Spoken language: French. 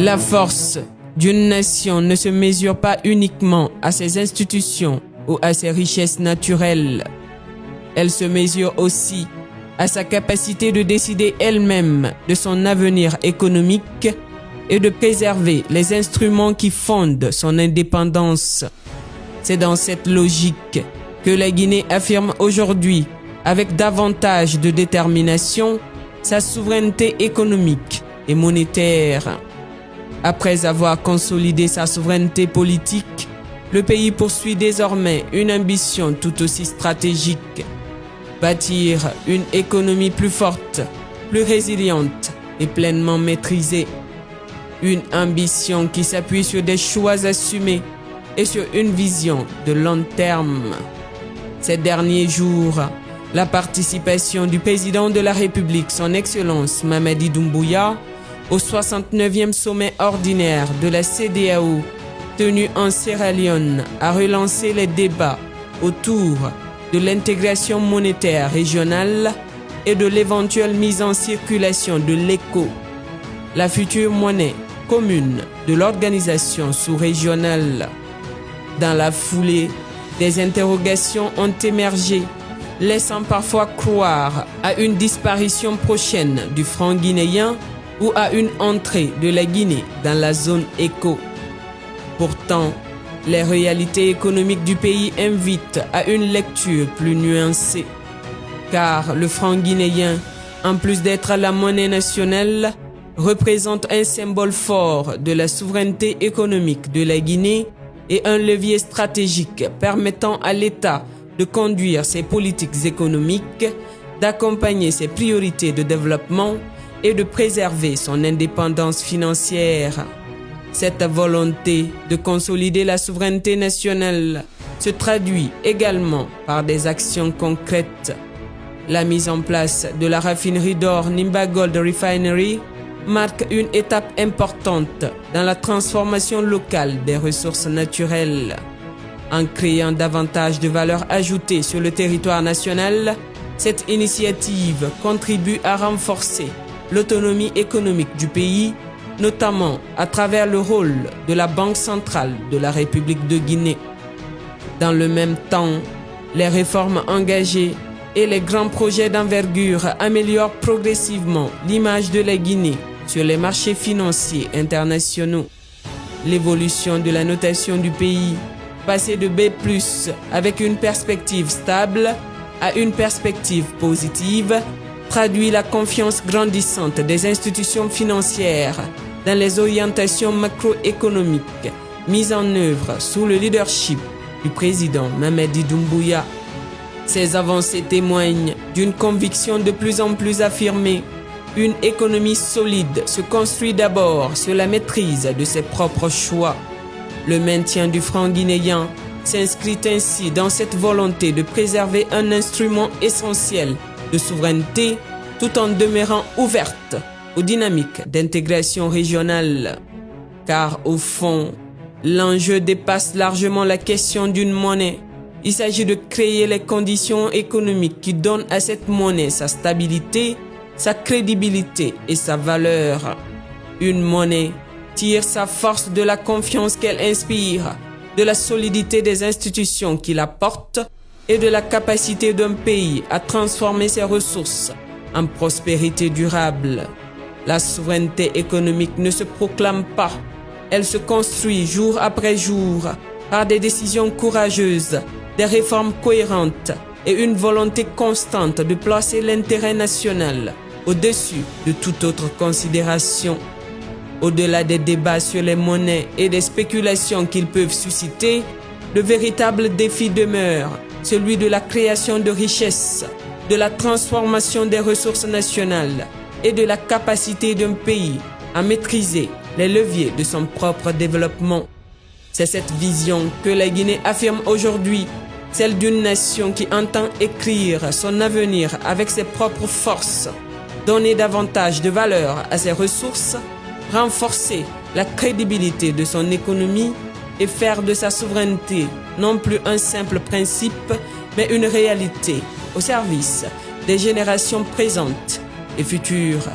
La force d'une nation ne se mesure pas uniquement à ses institutions ou à ses richesses naturelles. Elle se mesure aussi à sa capacité de décider elle-même de son avenir économique et de préserver les instruments qui fondent son indépendance. C'est dans cette logique que la Guinée affirme aujourd'hui, avec davantage de détermination, sa souveraineté économique et monétaire. Après avoir consolidé sa souveraineté politique, le pays poursuit désormais une ambition tout aussi stratégique: bâtir une économie plus forte, plus résiliente et pleinement maîtrisée. Une ambition qui s'appuie sur des choix assumés et sur une vision de long terme. Ces derniers jours, la participation du président de la République, son Excellence Mamadi Doumbouya, au 69e sommet ordinaire de la CEDEAO, tenu en Sierra Leone, a relancé les débats autour de l'intégration monétaire régionale et de l'éventuelle mise en circulation de l'ECO, la future monnaie commune de l'organisation sous-régionale. Dans la foulée, des interrogations ont émergé, laissant parfois croire à une disparition prochaine du franc guinéen ou à une entrée de la Guinée dans la zone ECO. Pourtant, les réalités économiques du pays invitent à une lecture plus nuancée, car le franc guinéen, en plus d'être la monnaie nationale, représente un symbole fort de la souveraineté économique de la Guinée et un levier stratégique permettant à l'État de conduire ses politiques économiques, d'accompagner ses priorités de développement et de préserver son indépendance financière. Cette volonté de consolider la souveraineté nationale se traduit également par des actions concrètes. La mise en place de la raffinerie d'or Nimba Gold Refinery marque une étape importante dans la transformation locale des ressources naturelles. En créant davantage de valeur ajoutée sur le territoire national, cette initiative contribue à renforcer l'autonomie économique du pays, notamment à travers le rôle de la Banque centrale de la République de Guinée. Dans le même temps, les réformes engagées et les grands projets d'envergure améliorent progressivement l'image de la Guinée sur les marchés financiers internationaux. L'évolution de la notation du pays, passée de B+ avec une perspective stable à une perspective positive, traduit la confiance grandissante des institutions financières dans les orientations macroéconomiques mises en œuvre sous le leadership du président Mamadi Doumbouya. Ces avancées témoignent d'une conviction de plus en plus affirmée. Une économie solide se construit d'abord sur la maîtrise de ses propres choix. Le maintien du franc guinéen s'inscrit ainsi dans cette volonté de préserver un instrument essentiel de souveraineté tout en demeurant ouverte aux dynamiques d'intégration régionale. Car au fond, l'enjeu dépasse largement la question d'une monnaie. Il s'agit de créer les conditions économiques qui donnent à cette monnaie sa stabilité, sa crédibilité et sa valeur. Une monnaie tire sa force de la confiance qu'elle inspire, de la solidité des institutions qui la portent et de la capacité d'un pays à transformer ses ressources en prospérité durable. La souveraineté économique ne se proclame pas, elle se construit jour après jour par des décisions courageuses, des réformes cohérentes et une volonté constante de placer l'intérêt national au-dessus de toute autre considération. Au-delà des débats sur les monnaies et des spéculations qu'ils peuvent susciter, le véritable défi demeure celui de la création de richesses, de la transformation des ressources nationales et de la capacité d'un pays à maîtriser les leviers de son propre développement. C'est cette vision que la Guinée affirme aujourd'hui, celle d'une nation qui entend écrire son avenir avec ses propres forces, donner davantage de valeur à ses ressources, renforcer la crédibilité de son économie et faire de sa souveraineté non plus un simple principe, mais une réalité au service des générations présentes et futures.